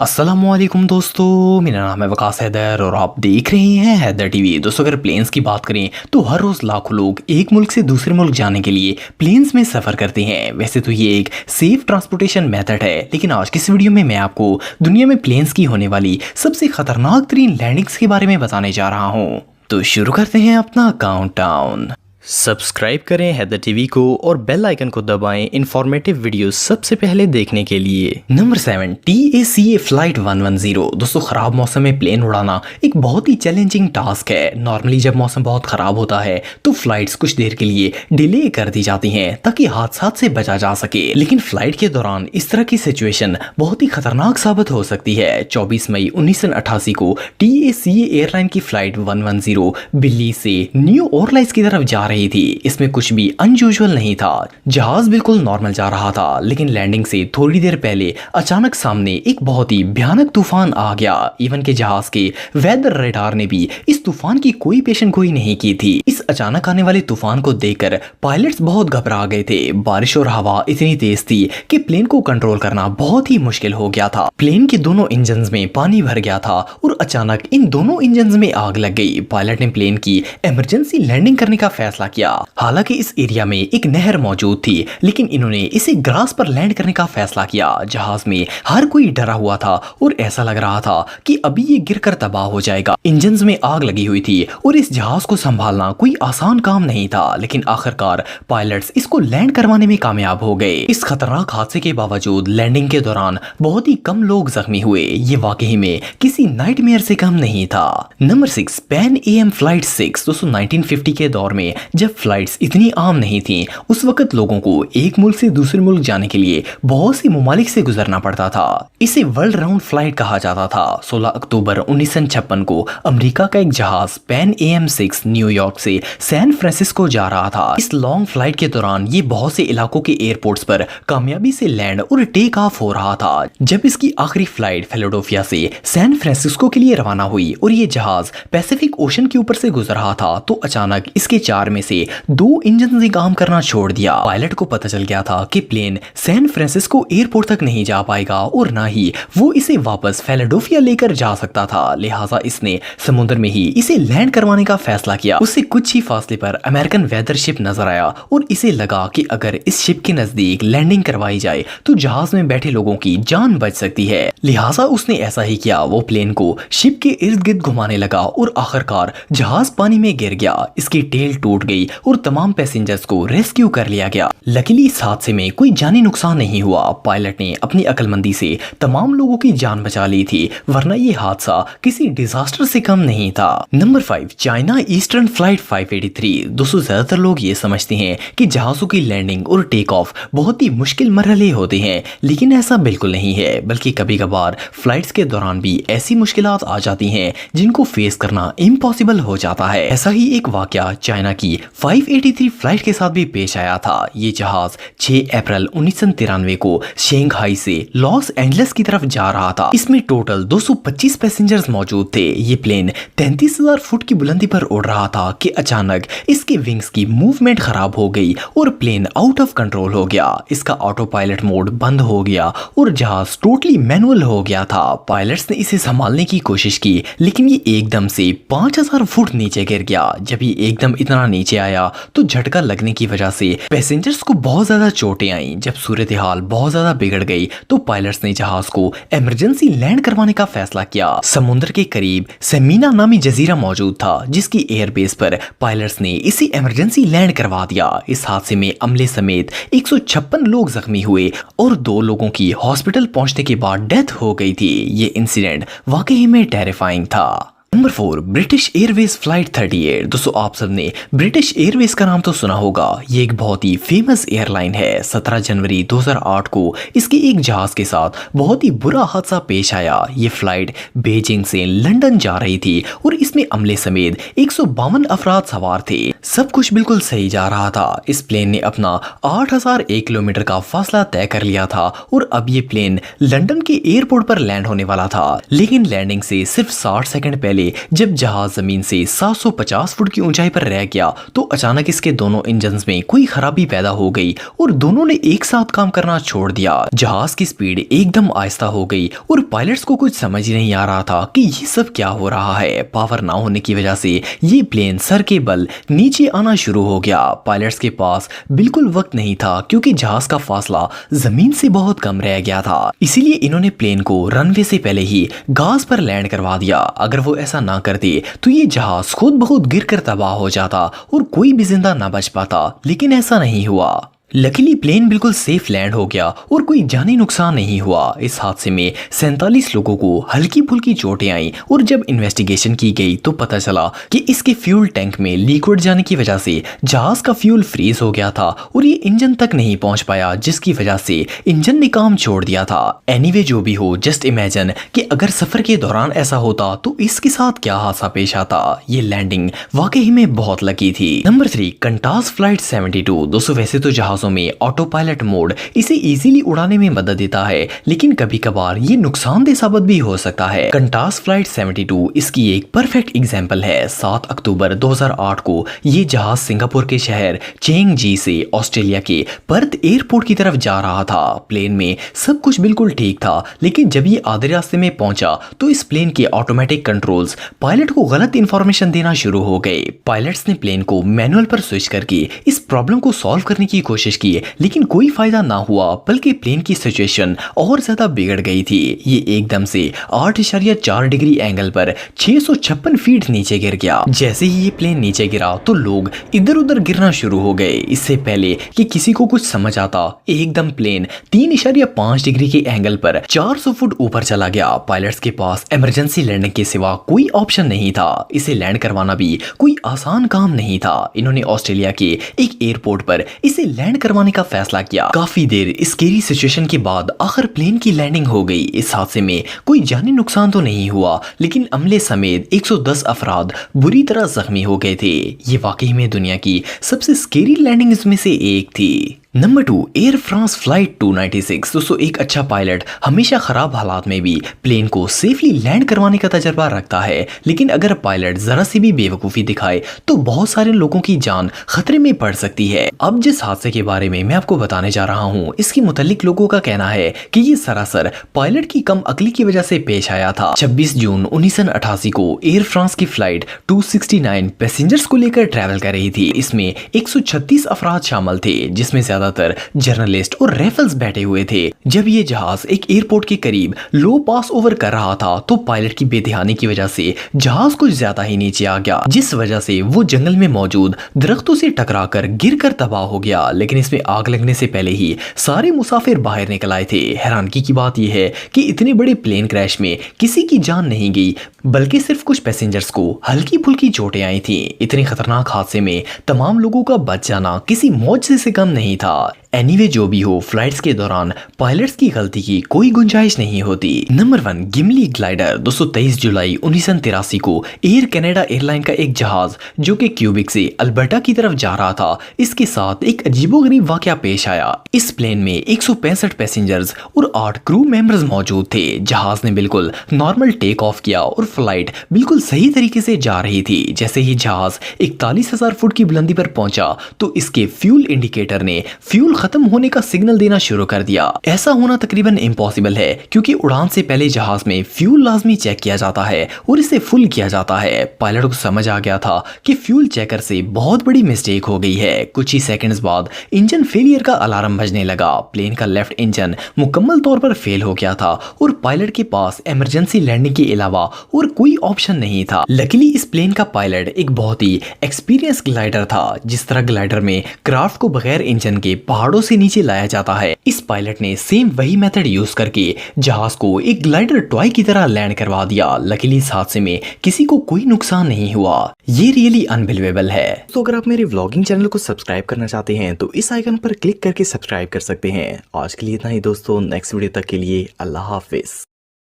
अस्सलामुअलैकुम दोस्तों, मेरा नाम है वकास हैदर और आप देख रहे हैं हैदर टीवी। दोस्तों, अगर प्लेन्स की बात करें तो हर रोज़ लाखों लोग एक मुल्क से दूसरे मुल्क जाने के लिए प्लेन्स में सफ़र करते हैं। वैसे तो ये एक सेफ ट्रांसपोर्टेशन मेथड है, लेकिन आज की इस वीडियो में मैं आपको दुनिया में प्लेन्स की होने वाली सबसे खतरनाक तरीन लैंडिंग्स के बारे में बताने जा रहा हूँ। तो शुरू करते हैं अपना काउंटडाउन। सब्सक्राइब करें हैदर टीवी को और बेल आइकन को दबाएं इंफॉर्मेटिव वीडियोस सबसे पहले देखने के लिए। Number 7, TACA flight 110। दोस्तों, ख़राब मौसम में प्लेन उड़ाना एक बहुत ही चैलेंजिंग टास्क है। नॉर्मली जब मौसम बहुत ख़राब होता है तो फ्लाइट्स कुछ देर के लिए डिले कर दी जाती हैं ताकि हादसात से बचा जा सके, लेकिन फ्लाइट के दौरान इस तरह की सिचुएशन बहुत ही खतरनाक साबित हो सकती है। 24 मई 1988 को TACA एयरलाइन की फ्लाइट 110 बिल्ली से न्यू ऑरलाइंस की तरफ जा रही थी। इसमें कुछ भी अनयूजुअल नहीं था। जहाज बिल्कुल नॉर्मल जा रहा था, लेकिन लैंडिंग से थोड़ी देर पहले अचानक सामने एक बहुत ही भयानक तूफान आ गया। इवन के जहाज के वेदर रडार ने भी इस तूफान की कोई पेशेंटगोई नहीं की थी। इस अचानक आने वाले तूफान को देखकर पायलट्स बहुत घबरा गए थे। बारिश और हवा इतनी तेज थी कि प्लेन को कंट्रोल करना बहुत ही मुश्किल हो गया था। प्लेन के दोनों इंजन में पानी भर गया था और अचानक इन दोनों इंजन में आग लग गई। पायलट ने प्लेन की इमरजेंसी लैंडिंग करने का फैसला किया। हालांकि इस एरिया में एक नहर मौजूद थी, लेकिन इन्होंने इसे ग्रास पर लैंड करने का फैसला किया। जहाज में हर कोई डरा हुआ था और ऐसा लग रहा था कि अभी ये गिरकर तबाह हो जाएगा। इंजन्स में आग लगी हुई थी और इस जहाज को संभालना कोई आसान काम नहीं था, लेकिन आखिरकार पायलट्स इसको लैंड करवाने में कामयाब हो गए। इस खतरनाक हादसे के बावजूद लैंडिंग के दौरान बहुत ही कम लोग जख्मी हुए। ये वाकई में किसी नाइटमेयर से कम नहीं था। Number 6, pan AM flight 6। दोस्तों, 1950 के दौर में जब फ्लाइट्स इतनी आम नहीं थी, उस वक्त लोगों को एक मुल्क से दूसरे मुल्क जाने के लिए बहुत सी ममालिक से गुजरना पड़ता था। इसे वर्ल्ड राउंड फ्लाइट कहा जाता था। 16 अक्टूबर 1956 को अमेरिका का एक जहाज पैन AM 6 न्यूयॉर्क से सैन फ्रांसिस्को जा रहा था। इस लॉन्ग फ्लाइट के दौरान ये बहुत से इलाकों के एयरपोर्ट्स पर कामयाबी से लैंड और टेक ऑफ हो रहा था। जब इसकी आखिरी फ्लाइट फिलाडेल्फिया से सैन फ्रांसिस्को के लिए रवाना हुई और ये जहाज पैसिफिक ओशन के ऊपर से गुजर रहा था, तो अचानक इसके 4 में से 2 इंजन ने काम करना छोड़ दिया। पायलट को पता चल गया था कि प्लेन सैन फ्रांसिस्को एयरपोर्ट तक नहीं जा पाएगा और ना ही वो इसे वापस फिलाडेल्फिया लेकर जा सकता था। लिहाजा इसने समुद्र में ही इसे लैंड करवाने का फैसला किया। उससे कुछ ही फासले पर अमेरिकन वेदर शिप नजर आया और इसे लगा कि अगर इस शिप के नजदीक लैंडिंग करवाई जाए तो जहाज में बैठे लोगों की जान बच सकती है। लिहाजा उसने ऐसा ही किया। वो प्लेन को शिप के इर्द गिर्द घुमाने लगा और आखिरकार जहाज पानी में गिर गया। इसकी टेल टूट गई और तमाम पैसेंजर्स को रेस्क्यू कर लिया गया। लकीली इस हादसे में कोई जानी नुकसान नहीं हुआ। पायलट ने अपनी अक्लमंदी से तमाम लोगों की जान बचा ली थी, वरना ये हादसा किसी डिजास्टर से कम नहीं था। Number 5, China eastern flight 583। दोस्तों, ज्यादातर लोग ये समझते हैं कि जहाजों की लैंडिंग और टेक ऑफ बहुत ही मुश्किल मरहले होते हैं, लेकिन ऐसा बिल्कुल नहीं है। बल्कि कभी कभार फ्लाइट्स के दौरान भी ऐसी मुश्किलात आ जाती हैं जिनको फेस करना इम्पॉसिबल हो जाता है। ऐसा ही एक वाकया चाइना की 583 फ्लाइट के साथ भी पेश आया था। ये जहाज 6 अप्रैल 1993 को शंघाई से लॉस एंजलिस की तरफ जा रहा था। इसमें टोटल 225 पैसेंजर्स मौजूद थे। ये प्लेन 33,000 फुट की बुलंदी पर उड़ रहा था कि अचानक इसके विंग्स की मूवमेंट खराब हो गई और प्लेन आउट ऑफ कंट्रोल हो गया। इसका ऑटो पायलट मोड बंद हो गया और जहाज टोटली मैनुअल हो गया था। पायलट्स ने इसे संभालने की कोशिश की, लेकिन ये एकदम से 5000 फुट नीचे गिर गया। जब ये एकदम इतना नीचे आया तो झटका लगने की वजह से पैसेंजर्स को बहुत ज्यादा चोटें आईं। जब सूरत हाल बहुत ज्यादा बिगड़ गई तो पायलट्स ने जहाज को इमरजेंसी लैंड करवाने का फैसला किया। समुद्र के करीब सेमिना नामी जजीरा मौजूद था, जिसकी एयरबेस पर पायलट्स ने इसे इमरजेंसी लैंड करवा दिया। इस हादसे में अमले समेत 156 लोग जख्मी हुए और 2 लोगों की हॉस्पिटल पहुंचने के बाद डेथ हो गई थी। ये इंसिडेंट वाकई में टेरिफाइंग था। Number 4, British Airways flight 38। दोस्तों, आप सबने ब्रिटिश एयरवेज का नाम तो सुना होगा। ये एक बहुत ही फेमस एयरलाइन है। 17 जनवरी 2008 को इसके एक जहाज के साथ बहुत ही बुरा हादसा पेश आया। ये फ्लाइट बीजिंग से लंदन जा रही थी और इसमें अमले समेत 152 अफराद सवार थे। सब कुछ बिल्कुल सही जा रहा था। इस प्लेन ने अपना 8001 किलोमीटर का फासला तय कर लिया था और अब ये प्लेन लंदन के एयरपोर्ट पर लैंड होने वाला था। लेकिन लैंडिंग से सिर्फ 60 सेकंड पहले पहले जब जहाज जमीन से 750 फुट की ऊंचाई पर रह गया तो अचानक इसके दोनों इंजन्स में कोई खराबी पैदा हो गई और दोनों ने एक साथ काम करना छोड़ दिया। जहाज की स्पीड एकदम आहिस्ता हो गई और पायलट्स को कुछ समझ ही नहीं आ रहा था कि ये सब क्या हो रहा है। पावर ना होने की वजह से ये प्लेन सर के बल नीचे आना शुरू हो गया। पायलट्स के पास बिल्कुल वक्त नहीं था क्योंकि जहाज का फासला जमीन से बहुत कम रह गया था, इसीलिए इन्होंने प्लेन को रनवे से पहले ही घास पर लैंड करवा दिया। अगर वो ऐसा ना करते तो ये जहाज खुद बहुत गिरकर तबाह हो जाता और कोई भी जिंदा ना बच पाता, लेकिन ऐसा नहीं हुआ। लकीली प्लेन बिल्कुल सेफ लैंड हो गया और कोई जानी नुकसान नहीं हुआ। इस हादसे में 47 लोगों को हल्की फुल्की चोटें आईं और जब इन्वेस्टिगेशन की गई तो पता चला कि इसके फ्यूल टैंक में लीक उड़ जाने की वजह से जहाज का फ्यूल फ्रीज हो गया था और ये इंजन तक नहीं पहुंच पाया, जिसकी वजह से इंजन ने काम छोड़ दिया था। एनीवे जो भी हो, जस्ट इमेजिन कि अगर सफर के दौरान ऐसा होता तो इसके साथ क्या हादसा पेश आता। ये लैंडिंग वाकई में बहुत लकी थी। Number 3, Qantas flight 72। दोस्तों वैसे तो जहाज में ऑटो पायलट मोड इसे इजीली उड़ाने में मदद देता है, लेकिन कभी कभार ये नुकसानदेह साबित भी हो सकता है। कंटास फ्लाइट 72 इसकी एक परफेक्ट एग्जांपल है। 7 अक्टूबर 2008 को ये जहाज सिंगापुर के शहर चेंगजी से ऑस्ट्रेलिया के पर्थ एयरपोर्ट की तरफ जा रहा था। प्लेन में सब कुछ बिल्कुल ठीक था, लेकिन जब ये आधे रास्ते में पहुंचा तो इस प्लेन के ऑटोमेटिक कंट्रोल्स पायलट को गलत इंफॉर्मेशन देना शुरू हो गए। पायलट्स ने प्लेन को मैनुअल पर स्विच करके इस प्रॉब्लम को सॉल्व करने की कोशिश की, लेकिन कोई फायदा ना हुआ, बल्कि प्लेन की सिचुएशन और ज्यादा बिगड़ गई थी। ये एकदम से 8.4 डिग्री एंगल पर 656 फीट नीचे गिर गया। जैसे ही ये प्लेन नीचे गिरा तो लोग इधर उधर गिरना शुरू हो गए। इससे पहले कि किसी को कुछ समझ आता, एकदम प्लेन 3.5 डिग्री के एंगल पर 400 फुट ऊपर चला गया। पायलट्स के पास इमरजेंसी लैंडिंग के सिवा कोई ऑप्शन नहीं था। इसे लैंड करवाना भी कोई आसान काम नहीं था। इन्होंने ऑस्ट्रेलिया के एक एयरपोर्ट पर इसे लैंड करवाने का फैसला किया। काफी देर स्केरी सिचुएशन के बाद आखिर प्लेन की लैंडिंग हो गई। इस हादसे में कोई जानी नुकसान तो नहीं हुआ, लेकिन अमले समेत 110 अफराद बुरी तरह जख्मी हो गए थे। ये वाकई में दुनिया की सबसे स्केरी लैंडिंग में से एक थी। Number 2, air France flight 296। दोस्तों एक अच्छा पायलट हमेशा खराब हालात में भी प्लेन को सेफली लैंड करवाने का तजर्बा रखता है, लेकिन अगर पायलट जरा सी भी बेवकूफ़ी दिखाए तो बहुत सारे लोगों की जान खतरे में पड़ सकती है। अब जिस हादसे के बारे में मैं आपको बताने जा रहा हूँ, इसके मुतालिक लोगों का कहना है कि ये सरासर पायलट की कम अकली की वजह से पेश आया था। 26 जून 1988 को एयर फ्रांस की फ्लाइट 269 पैसेंजर्स को लेकर ट्रैवल कर रही थी। इसमें 136 अफराद शामिल थे, जिसमें ज्यादातर जर्नलिस्ट और रेफल्स बैठे हुए थे। जब ये जहाज एक एयरपोर्ट के करीब लो पास ओवर कर रहा था तो पायलट की बेध्यानी की वजह से जहाज कुछ ज्यादा ही नीचे आ गया, जिस वजह से वो जंगल में मौजूद दरख्तों से टकराकर गिरकर तबाह हो गया। लेकिन इसमें आग लगने से पहले ही सारे मुसाफिर बाहर निकल आए थे। हैरानगी की बात यह है कि इतने बड़े प्लेन क्रैश में किसी की जान नहीं गई, बल्कि सिर्फ कुछ पैसेंजर्स को हल्की फुल्की चोटें आई थी। इतने खतरनाक हादसे में तमाम लोगों का बच जाना किसी मौजज़े से कम नहीं था। एनीवे जो भी हो, फ्लाइट्स के दौरान पायलट्स की गलती की कोई गुंजाइश नहीं होती। Number 1, गिमली glider. 23 जुलाई 1983 को एयर कनाडा एयरलाइन का एक जहाज जो कि क्यूबिक से अल्बर्टा की तरफ जा रहा था, इसके साथ एक अजीबोगरीब वाकया पेश आया। इस प्लेन में 165 पैसेंजर्स और 8 क्रू मेंबर्स मौजूद थे। जहाज ने बिल्कुल नॉर्मल टेक ऑफ किया और फ्लाइट बिल्कुल सही तरीके से जा रही थी। जैसे ही जहाज 41,000 फुट की बुलंदी पर पहुंचा तो इसके फ्यूल इंडिकेटर ने फ्यूल खत्म होने का सिग्नल देना शुरू कर दिया। ऐसा होना तकरीबन इम्पॉसिबल है क्योंकि उड़ान से पहले जहाज में फ्यूल लाजमी चेक किया जाता है और इसे फुल किया जाता है। पायलट को समझ आ गया था कि फ्यूल चेकर से बहुत बड़ी मिस्टेक हो गई है। कुछ ही सेकंड्स बाद इंजन फेलियर का अलार्म बजने लगा। प्लेन का लेफ्ट इंजन मुकम्मल तौर पर फेल हो गया था और पायलट के पास इमरजेंसी लैंडिंग के अलावा और कोई ऑप्शन नहीं था। लकीली इस प्लेन का पायलट एक बहुत ही एक्सपीरियंस ग्लाइडर था। जिस तरह ग्लाइडर में क्राफ्ट को बगैर इंजन के पहाड़ों से नीचे लाया जाता है, इस पायलट ने सेम वही मेथड यूज करके जहाज को एक ग्लाइडर टॉय की तरह लैंड करवा दिया। लकीली इस हादसे में किसी को कोई नुकसान नहीं हुआ। ये रियली अनबिलीवेबल है। तो अगर आप मेरे व्लॉगिंग चैनल को सब्सक्राइब करना चाहते हैं तो इस आइकन पर क्लिक करके सब्सक्राइब कर सकते हैं। आज के लिए इतना ही दोस्तों, नेक्स्ट वीडियो तक के लिए अल्लाह हाफिज।